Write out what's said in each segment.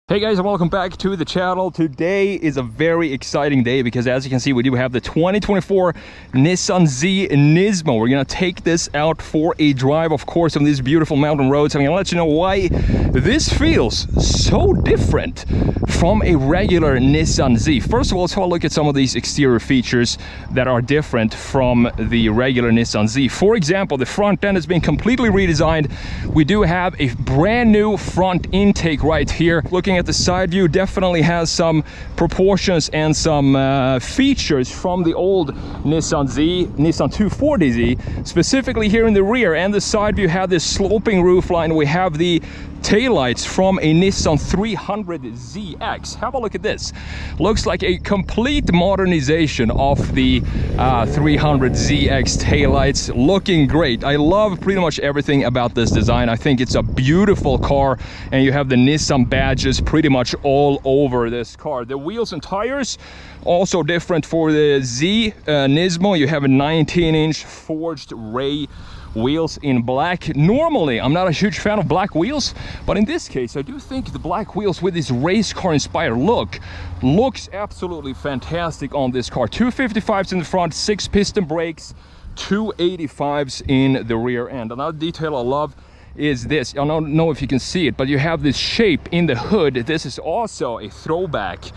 Hey guys, and welcome back to the channel. Today is a very exciting day because as you can see, we do have the 2024 Nissan Z Nismo. We're gonna take this out for a drive, of course, on these beautiful mountain roads. I'm gonna let you know why this feels so different from a regular Nissan Z. First of all, let's have a look at some of these exterior features that are different from the regular Nissan Z. For example, the front end has been completely redesigned. We do have a brand new front intake right here. Looking at the side view, definitely has some proportions and some features from the old Nissan Z, Nissan 240Z, specifically here in the rear. And the side view had this sloping roofline. We have the taillights from a Nissan 300ZX. Have a look at this. Looks like a complete modernization of the 300ZX taillights. Looking great. I love pretty much everything about this design. I think it's a beautiful car, and you have the Nissan badges pretty much all over this car. The wheels and tires also different for the Z Nismo. You have a 19-inch forged ray wheels in black. Normally I'm not a huge fan of black wheels, but in this case I do think the black wheels with this race car inspired look looks absolutely fantastic on this car. 255s in the front, 6 piston brakes, 285s in the rear end. Another detail I love is this. I don't know if you can see it, but you have this shape in the hood. This is also a throwback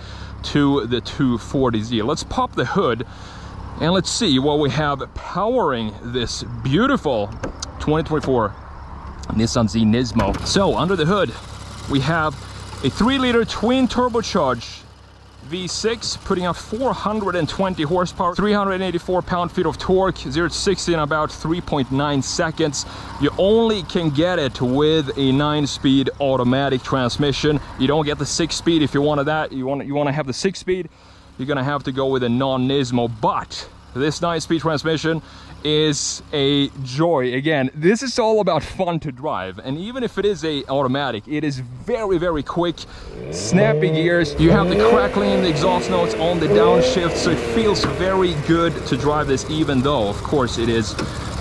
to the 240Z. Let's pop the hood and let's see what we have powering this beautiful 2024 Nissan Z Nismo. So under the hood, we have a 3-liter twin turbocharged V6 putting out 420 horsepower, 384 pound-feet of torque, 0 to 60 in about 3.9 seconds. You only can get it with a 9-speed automatic transmission. You don't get the 6-speed if you wanted that. You want to have the 6-speed. You're gonna have to go with a non-Nismo, but this 9-speed transmission is a joy. Again, this is all about fun to drive, and even if it is a automatic, it is very quick, snappy gears. You have the crackling in the exhaust notes on the downshift, so it feels very good to drive this, even though of course it is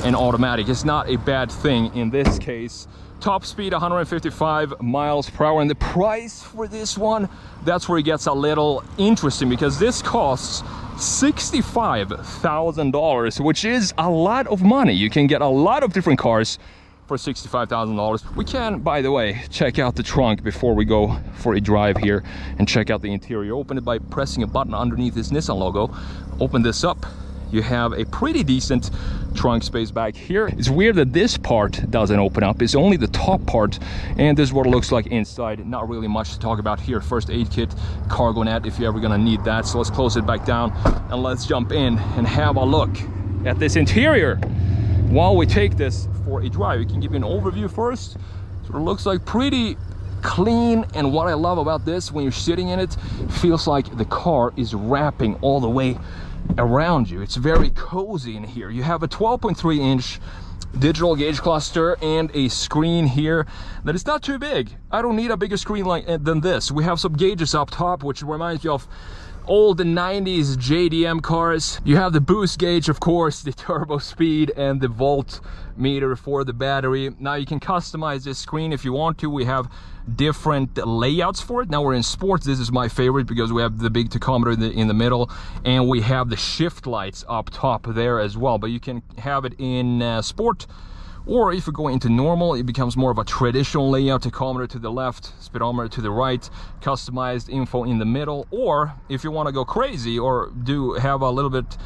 an automatic. It's not a bad thing in this case. Top speed 155 miles per hour, and the price for this one, that's where it gets a little interesting, because this costs $65,000, which is a lot of money. You can get a lot of different cars for $65,000. We can, by the way, check out the trunk before we go for a drive here and check out the interior. Open it by pressing a button underneath this Nissan logo. Open this up. You have a pretty decent trunk space back here. It's weird that this part doesn't open up. It's only the top part, and this is what it looks like inside. Not really much to talk about here. First aid kit, cargo net if you're ever gonna need that. So let's close it back down and let's jump in and have a look at this interior while we take this for a drive. We can give you an overview first. So it looks like pretty clean, and what I love about this, when you're sitting in it, feels like the car is wrapping all the way around you. It's very cozy in here. You have a 12.3-inch digital gauge cluster and a screen here that is not too big. I don't need a bigger screen than this. We have some gauges up top, which reminds you of old 90s JDM cars. You have the boost gauge, of course, the turbo speed, and the volt meter for the battery. Now you can customize this screen if you want to. We have different layouts for it. Now we're in sports. This is my favorite because we have the big tachometer in the middle, and we have the shift lights up top there as well. But you can have it in sport, or if you go into normal, it becomes more of a traditional layout. Tachometer to the left, speedometer to the right, customized info in the middle. Or if you want to go crazy or have a little bit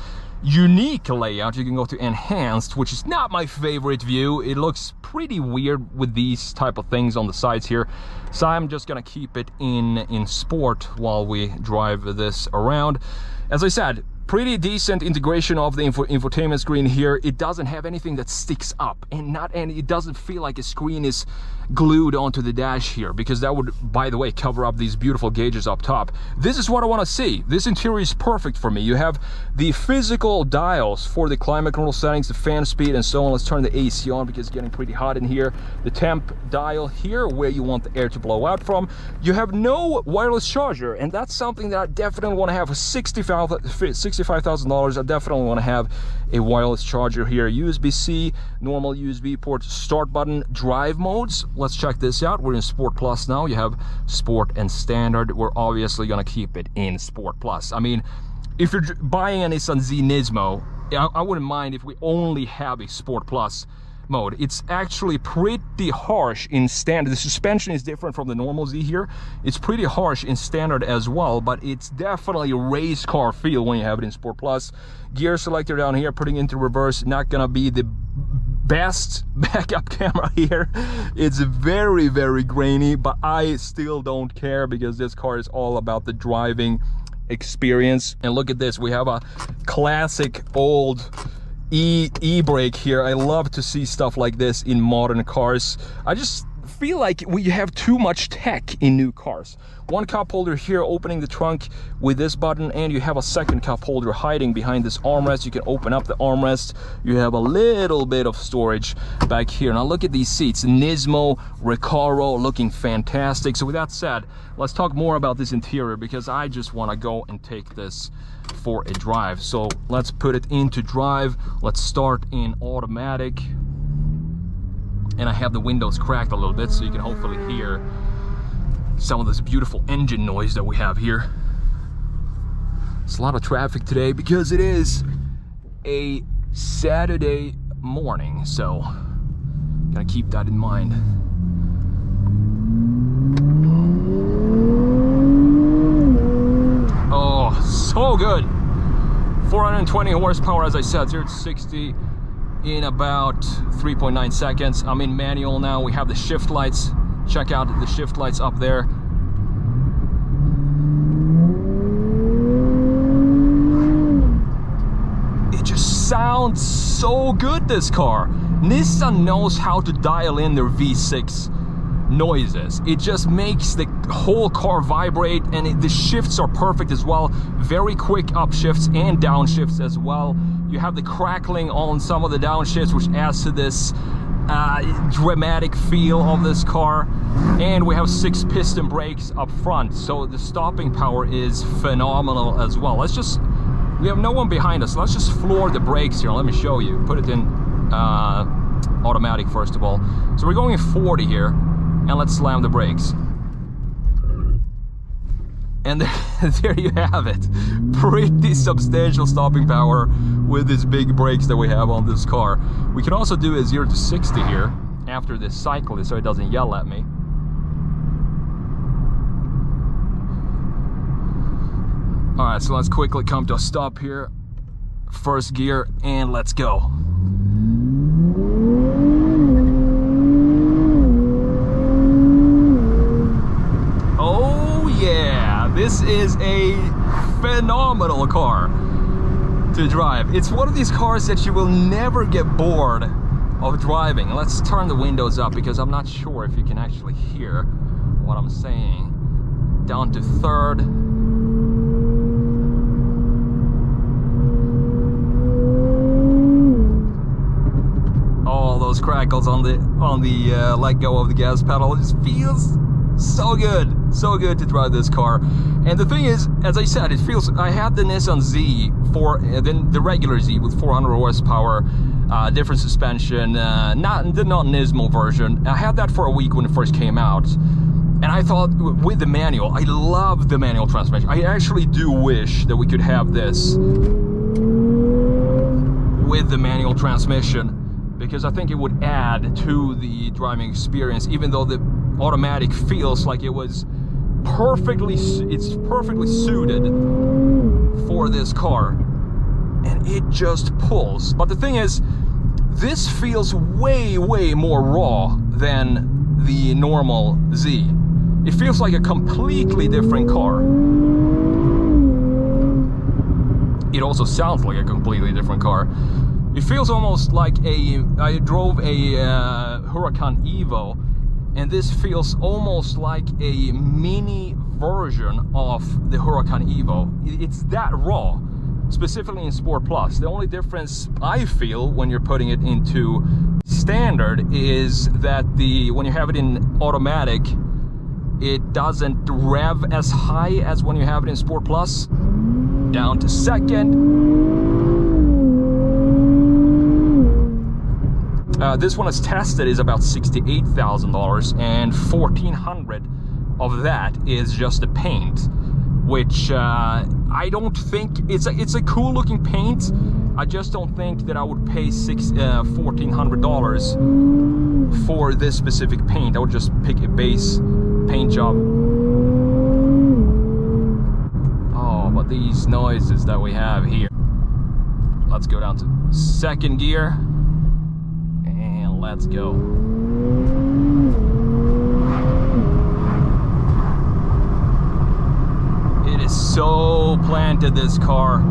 unique layout, you can go to enhanced, which is not my favorite view. It looks pretty weird with these type of things on the sides here, so I'm just gonna keep it in sport while we drive this around. As I said, pretty decent integration of the infotainment screen here. It doesn't have anything that sticks up, and it doesn't feel like a screen is glued onto the dash here, because that would, by the way, cover up these beautiful gauges up top. This is what I want to see. This interior is perfect for me. You have the physical dials for the climate control settings, the fan speed, and so on. Let's turn the AC on because it's getting pretty hot in here. The temp dial here, where you want the air to blow out from. You have no wireless charger, and that's something that I definitely want to have for $65,000. I definitely want to have a wireless charger here. USB-C, normal USB port, start button, drive modes. let's check this out. We're in Sport Plus now. You have Sport and Standard. We're obviously gonna keep it in Sport Plus. I mean, if you're buying a Nissan Z Nismo, I wouldn't mind if we only have a Sport Plus mode. It's actually pretty harsh in Standard. The suspension is different from the normal Z here. It's pretty harsh in Standard as well, but it's definitely a race car feel when you have it in Sport Plus. Gear selector down here, putting into reverse, not gonna be the best backup camera here. It's very, very grainy, but I still don't care because this car is all about the driving experience. And look at this, we have a classic old e-brake here. I love to see stuff like this in modern cars. I just feel like we have too much tech in new cars. One cup holder here, opening the trunk with this button, and you have a second cup holder hiding behind this armrest. You can open up the armrest. You have a little bit of storage back here. Now look at these seats, Nismo Recaro, looking fantastic. So with that said, let's talk more about this interior because I just want to go and take this for a drive. So let's put it into drive. Let's start in automatic. And I have the windows cracked a little bit so you can hopefully hear some of this beautiful engine noise that we have here. It's a lot of traffic today because it is a Saturday morning, so gotta keep that in mind. Oh, so good. 420 horsepower, as I said, 0 to 60 in about 3.9 seconds. I'm in manual now. We have the shift lights. Check out the shift lights up there. It just sounds so good, this car. Nissan knows how to dial in their V6 noises. It just makes the whole car vibrate, and the shifts are perfect as well. Very quick upshifts and downshifts as well. You have the crackling on some of the downshifts, which adds to this dramatic feel of this car. And we have 6 piston brakes up front, so the stopping power is phenomenal as well. We have no one behind us. Let's just floor the brakes here. Let me show you. Put it in automatic first of all. So we're going in 40 here, and let's slam the brakes. And there you have it. Pretty substantial stopping power with these big brakes that we have on this car. We can also do a 0 to 60 here after this cycle so it doesn't yell at me. All right, so let's quickly come to a stop here. First gear, and let's go. This is a phenomenal car to drive. It's one of these cars that you will never get bored of driving. Let's turn the windows up because I'm not sure if you can actually hear what I'm saying. Down to third. All those crackles on the let go of the gas pedal. It just feels so good to drive this car. And the thing is, as I said, it feels, I had the Nissan Z then the regular Z with 400 horsepower, different suspension, not the non-Nismo version. I had that for a week when it first came out, and I thought with the manual, I love the manual transmission. I actually do wish that we could have this with the manual transmission, because I think it would add to the driving experience, even though the automatic feels like it's perfectly suited for this car, and it just pulls. But the thing is, this feels way more raw than the normal Z. It feels like a completely different car. It also sounds like a completely different car. It feels almost like I drove a Huracan Evo, and this feels almost like a mini version of the Huracan Evo. It's that raw, specifically in Sport Plus. The only difference I feel when you're putting it into standard is that when you have it in automatic, it doesn't rev as high as when you have it in Sport Plus. Down to second. This one is tested is about $68,000, and $1,400 of that is just the paint, which I don't think it's a cool looking paint. I just don't think that I would pay $1,400 for this specific paint. I would just pick a base paint job. Oh, but these noises that we have here. Let's go down to second gear and let's go. It is so planted, this car.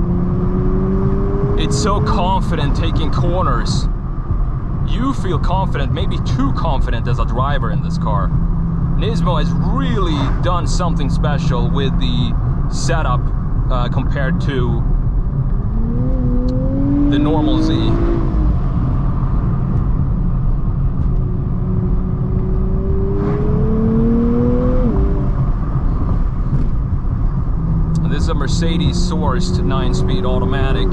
It's so confident taking corners. You feel confident, maybe too confident as a driver in this car. Nismo has really done something special with the setup compared to the normal Z. This is a Mercedes sourced 9-speed automatic.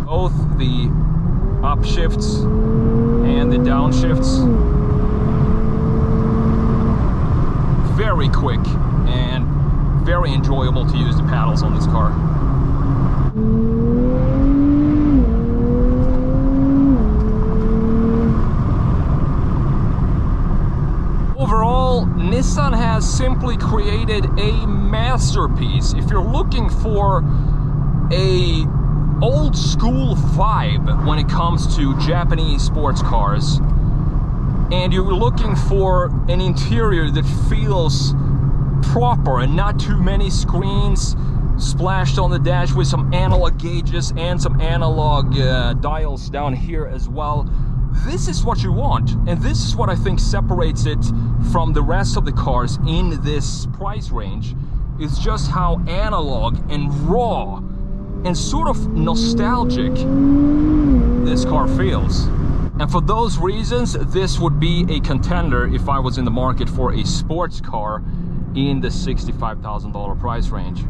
Both the upshifts and the downshifts. Very quick and very enjoyable to use the paddles on this car. Overall, Nissan has simply created a masterpiece. If you're looking for a old school vibe when it comes to Japanese sports cars, and you're looking for an interior that feels proper and not too many screens splashed on the dash with some analog gauges and some analog dials down here as well, this is what you want. And this is what I think separates it from the rest of the cars in this price range. It's just how analog and raw and sort of nostalgic this car feels. And for those reasons, this would be a contender if I was in the market for a sports car in the $65,000 price range.